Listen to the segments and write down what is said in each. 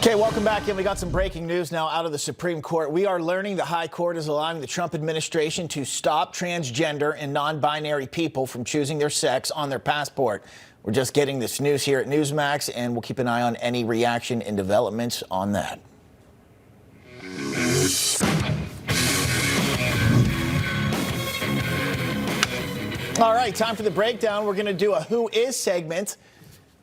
Okay, welcome back in. We got some breaking news now out of the Supreme Court. We are learning the High Court is allowing the Trump administration to stop transgender and non-binary people from choosing their sex on their passport. We're just getting this news here at NEWSMAX, and we'll keep an eye on any reaction and developments on that. All right, time for the breakdown. We're going to do a Who Is segment.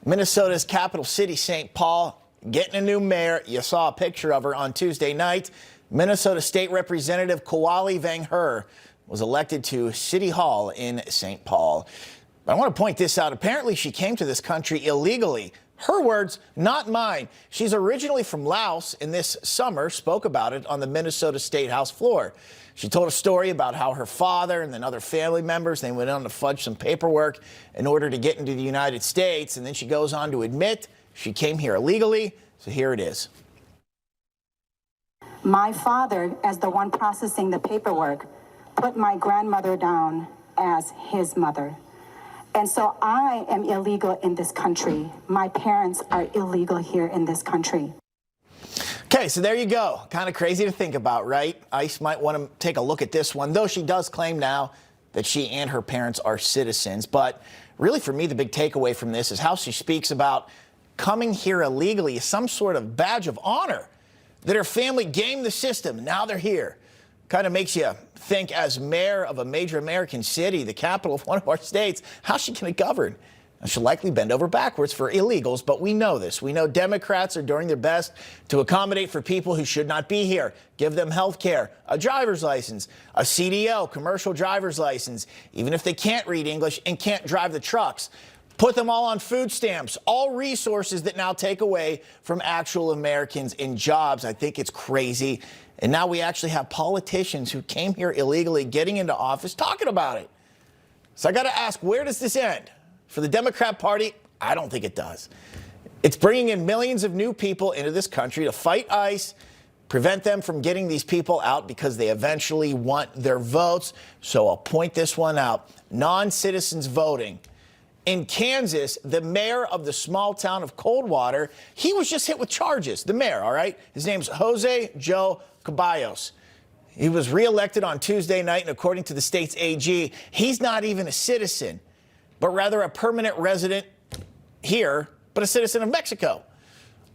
Minnesota's capital city, St. Paul, getting a new mayor. You saw a picture of her on Tuesday night. Minnesota State Representative Kawali Vang-Her was elected to City Hall in St. Paul. But I want to point this out. Apparently, she came to this country illegally. Her words, not mine. She's originally from Laos, and this summer spoke about it on the Minnesota State House floor. She told a story about how her father and then other family members, they went on to fudge some paperwork in order to get into the United States. And then she goes on to admit she came here illegally. So here it is. My father, as the one processing the paperwork, put my grandmother down as his mother. And so I am illegal in this country. My parents are illegal here in this country. Okay, so there you go. Kind of crazy to think about, right? ICE might want to take a look at this one, though she does claim now that she and her parents are citizens. But really, for me, the big takeaway from this is how she speaks about coming here illegally is some sort of badge of honor, that her family gamed the system. Now they're here. Kind of makes you think, as mayor of a major American city, the capital of one of our states, how's she going to govern? She'll likely bend over backwards for illegals, but we know this. We know Democrats are doing their best to accommodate for people who should not be here. Give them health care, a driver's license, a CDL, commercial driver's license, even if they can't read English and can't drive the trucks. Put them all on food stamps, all resources that now take away from actual Americans in jobs. I think it's crazy. And now we actually have politicians who came here illegally getting into office talking about it. So I got to ask, where does this end? For the Democrat Party, I don't think it does. It's bringing in millions of new people into this country to fight ICE, prevent them from getting these people out because they eventually want their votes. So I'll point this one out. Non-citizens voting. In Kansas, the mayor of the small town of Coldwater, he was just hit with charges. The mayor, all right? His name's Jose Joe Caballos. He was reelected on Tuesday night, and according to the state's AG, he's not even a citizen, but rather a permanent resident here, but a citizen of Mexico.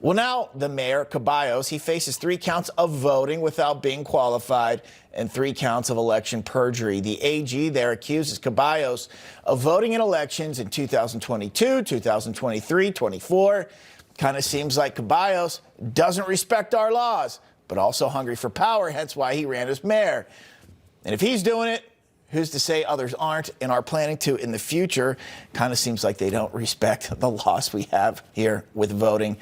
Well, now the mayor, Caballos, he faces 3 counts of voting without being qualified and 3 counts of election perjury. The AG there accuses Caballos of voting in elections in 2022, 2023, 24. Kind of seems like Caballos doesn't respect our laws, but also hungry for power, hence why he ran as mayor. And if he's doing it, who's to say others aren't and are planning to in the future? Kind of seems like they don't respect the laws we have here with voting.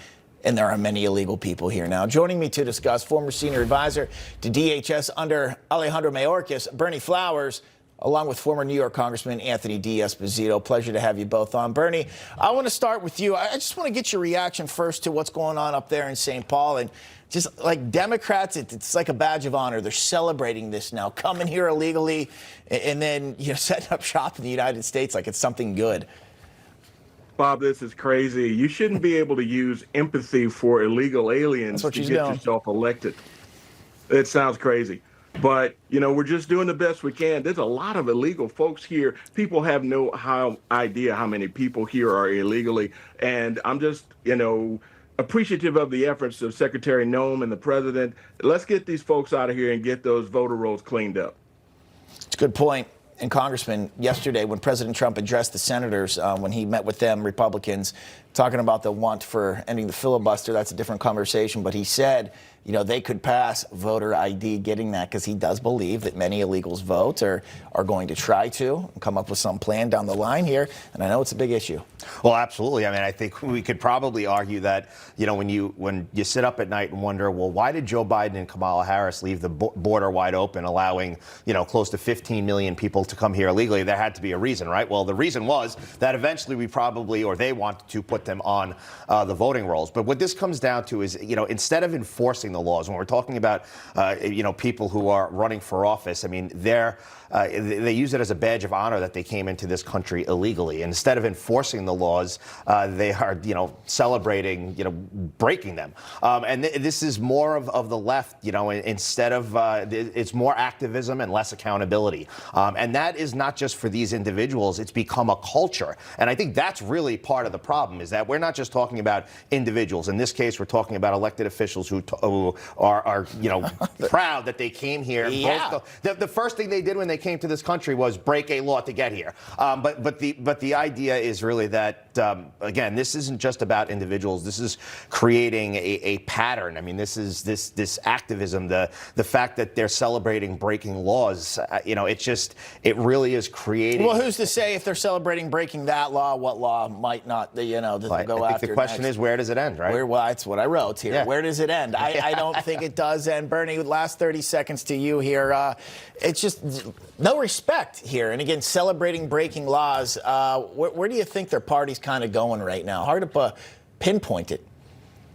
And there are many illegal people here now. Joining me to discuss, former senior advisor to DHS under Alejandro Mayorkas, Berney Flowers, along with former New York Congressman Anthony D'Esposito. Pleasure to have you both on. Berney, I want to start with you. I just want to get your reaction first to what's going on up there in St. Paul. And just like Democrats, it's like a badge of honor. They're celebrating this now, coming here illegally and then setting up shop in the United States like it's something good. Bob, this is crazy. You shouldn't be able to use empathy for illegal aliens to get yourself elected. It sounds crazy. But, we're just doing the best we can. There's a lot of illegal folks here. People have no idea how many people here are illegally. And I'm just, appreciative of the efforts of Secretary Noem and the president. Let's get these folks out of here and get those voter rolls cleaned up. It's a good point. And Congressman, yesterday when President Trump addressed the senators, when he met with them, Republicans, talking about the want for ending the filibuster, that's a different conversation. But he said, they could pass voter ID, getting that because he does believe that many illegals vote or are going to try to come up with some plan down the line here. And I know it's a big issue. Well, absolutely. I mean, I think we could probably argue that, when you sit up at night and wonder, well, why did Joe Biden and Kamala Harris leave the border wide open, allowing, close to 15 million people to come here illegally? There had to be a reason, right? Well, the reason was that eventually they wanted to put them on the voting rolls. But what this comes down to is, instead of enforcing the laws, when we're talking about, people who are running for office, I mean, they use it as a badge of honor that they came into this country illegally. And instead of enforcing the laws, they are, celebrating, breaking them. And this is more of the left, instead of, it's more activism and less accountability. And that is not just for these individuals, it's become a culture. And I think that's really part of the problem, is that we're not just talking about individuals. In this case, we're talking about elected officials who are proud that they came here. Yeah. The first thing they did when they came to this country was break a law to get here. But the idea is really that, again, this isn't just about individuals. This is creating a pattern. I mean, this is this activism, the fact that they're celebrating breaking laws. It really is creating. Well, who's to say if they're celebrating breaking that law, what law might not, go after? I think the question is, where does it end, right? Well, that's what I wrote here. Yeah. Where does it end? I don't think it does end. Bernie, last 30 seconds to you here. It's just no respect here. And again, celebrating breaking laws. Where do you think their party's kind of going right now? Hard to pinpoint it.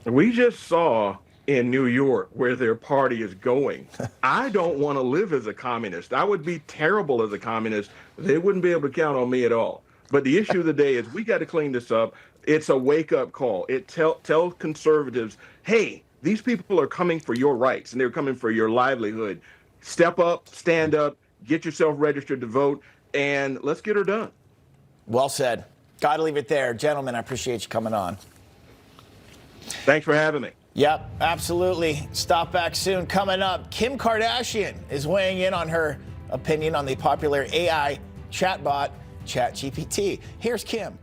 We just saw in New York where their party is going. I don't want to live as a communist. I would be terrible as a communist. They wouldn't be able to count on me at all. But the issue of the day is we got to clean this up. It's a wake-up call. It tell conservatives, hey, these people are coming for your rights, and they're coming for your livelihood. Step up, stand up, get yourself registered to vote, and let's get her done. Well said. Got to leave it there. Gentlemen, I appreciate you coming on. Thanks for having me. Yep, absolutely. Stop back soon. Coming up, Kim Kardashian is weighing in on her opinion on the popular AI chatbot, ChatGPT. Here's Kim.